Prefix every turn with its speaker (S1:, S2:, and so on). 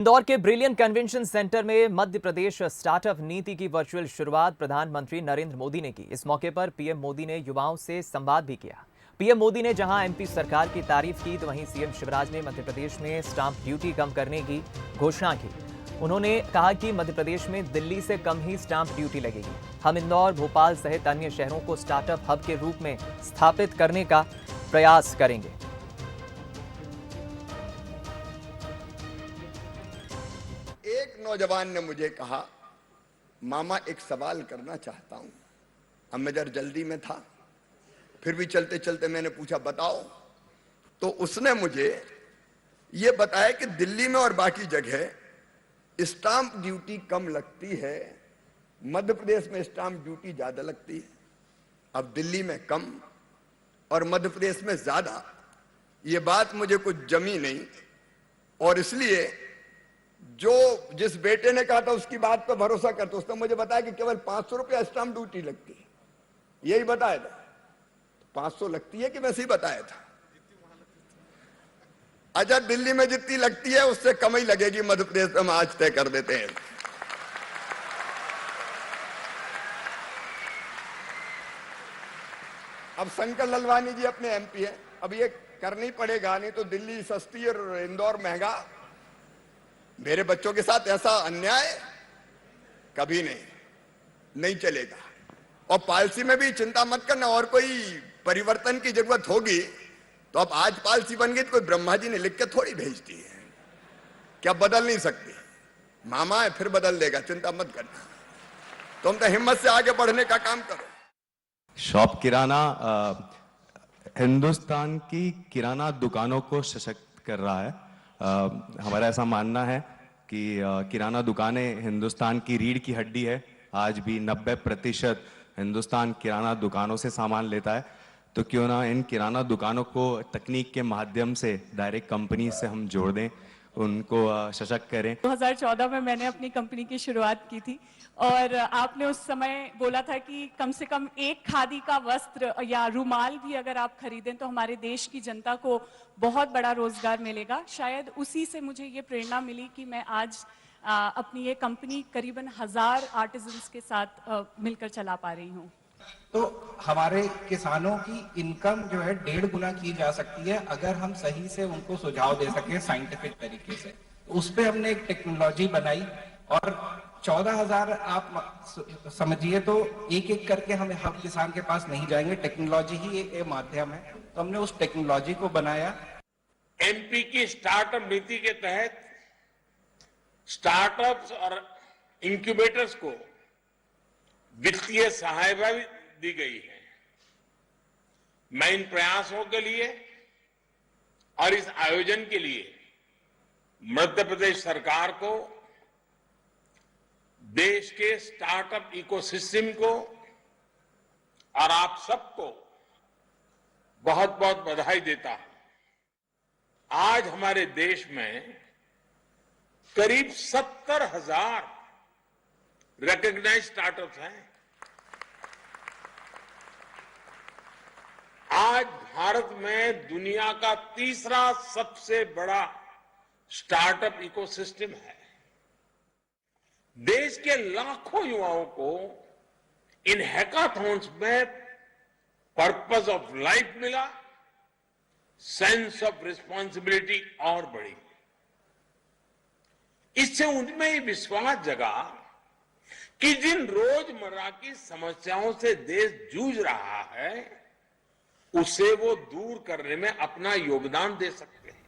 S1: इंदौर के brilliant convention centre में Madhya Pradesh startup नीति की वर्चुअल शुरुआत प्रधानमंत्री नरेंद्र मोदी ने की। इस मौके पर पीएम मोदी ने युवाओं से संवाद भी किया। पीएम मोदी ने जहां एमपी सरकार की तारीफ की, तो वहीं सीएम शिवराज ने मध्य प्रदेश में स्टांप ड्यूटी कम करने की घोषणा की। उन्होंने कहा कि मध्य प्रदेश में दिल्ली से कम ही स्टांप ड्यूटी लगेगी। हम इंदौर, भोपाल सहित अन्य शहरों को स्टार्टअप हब के रूप में स्थापित करने का प्रयास करेंगे।
S2: एक नौजवान ने मुझे कहा, मामा एक सवाल करना चाहता हूं। अब मैं जरा जल्दी में था, फिर भी चलते चलते मैंने पूछा बताओ। तो उसने मुझे यह बताया कि दिल्ली में और बाकी जगह स्टांप ड्यूटी कम लगती है, मध्य प्रदेश में स्टांप ड्यूटी ज्यादा लगती है। अब दिल्ली में कम और मध्य प्रदेश में ज्यादा, ये बात मुझे कुछ जमी नहीं। और इसलिए जिस बेटे ने कहा था उसकी बात पर भरोसा करते, उसने मुझे बताया कि केवल 500 रुपया स्टांप ड्यूटी लगती है। यही बताया था। 500 लगती है कि वैसे ही बताया था। अच्छा, दिल्ली में जितनी लगती है उससे कम ही लगेगी मध्य प्रदेश में, हम आज तय कर देते हैं। अब शंकर ललवानी जी अपने एमपी हैं, अब ये करनी पड़ेगा, नहीं तो दिल्ली सस्ती और इंदौर महंगा। मेरे बच्चों के साथ ऐसा अन्याय कभी नहीं चलेगा। और पॉलिसी में भी चिंता मत करना, और कोई परिवर्तन की जरूरत होगी तो अब आज पॉलिसी बन गई तो कोई ब्रह्मा जी ने लिख के थोड़ी भेज दी है, क्या बदल नहीं सकती। मामा है, फिर बदल देगा, चिंता मत करना। तुम तो हिम्मत से आगे बढ़ने का काम करो।
S3: शॉप किराना हिंदुस्तान की किराना दुकानों को सशक्त कर रहा है। हमारा ऐसा मानना है कि किराना दुकानें हिंदुस्तान की रीढ़ की हड्डी है। आज भी 90% हिंदुस्तान किराना दुकानों से सामान लेता है, तो क्यों ना इन किराना दुकानों को तकनीक के माध्यम से डायरेक्ट कंपनी से हम जोड़ दें, उनको सशक्त करें।
S4: 2014 में मैंने अपनी कंपनी की शुरुआत की थी और आपने उस समय बोला था कि कम से कम एक खादी का वस्त्र या रुमाल भी अगर आप खरीदें तो हमारे देश की जनता को बहुत बड़ा रोजगार मिलेगा। शायद उसी से मुझे ये प्रेरणा मिली कि मैं आज अपनी ये कंपनी करीबन 1000 आर्टिजन्स के साथ मिलकर चला पा रही हूँ।
S5: तो हमारे किसानों की इनकम जो है 1.5 गुना की जा सकती है अगर हम सही से उनको सुझाव दे सकें साइंटिफिक तरीके से। उस पे हमने एक टेक्नोलॉजी बनाई और 14,000 आप समझिए तो एक एक करके हम किसान के पास नहीं जाएंगे, टेक्नोलॉजी ही एक माध्यम है। तो हमने उस टेक्नोलॉजी को बनाया।
S6: एमपी की स्टार्टअप नीति के तहत स्टार्टअप्स और इंक्यूबेटर्स को वित्तीय सहायता भी दी गई है। मैं इन प्रयासों के लिए और इस आयोजन के लिए मध्य प्रदेश सरकार को, देश के स्टार्टअप इकोसिस्टम को और आप सबको बहुत बहुत बधाई देता हूं। आज हमारे देश में करीब 70,000 रिकॉग्नाइज्ड स्टार्टअप्स हैं। आज भारत में दुनिया का तीसरा सबसे बड़ा स्टार्टअप इकोसिस्टम है। देश के लाखों युवाओं को इन हैकाथॉन्स में पर्पस ऑफ लाइफ मिला, सेंस ऑफ रिस्पॉन्सिबिलिटी और बढ़ी। इससे उनमें ही विश्वास जगा कि जिन रोजमर्रा की समस्याओं से देश जूझ रहा है उसे वो दूर करने में अपना योगदान दे सकते हैं।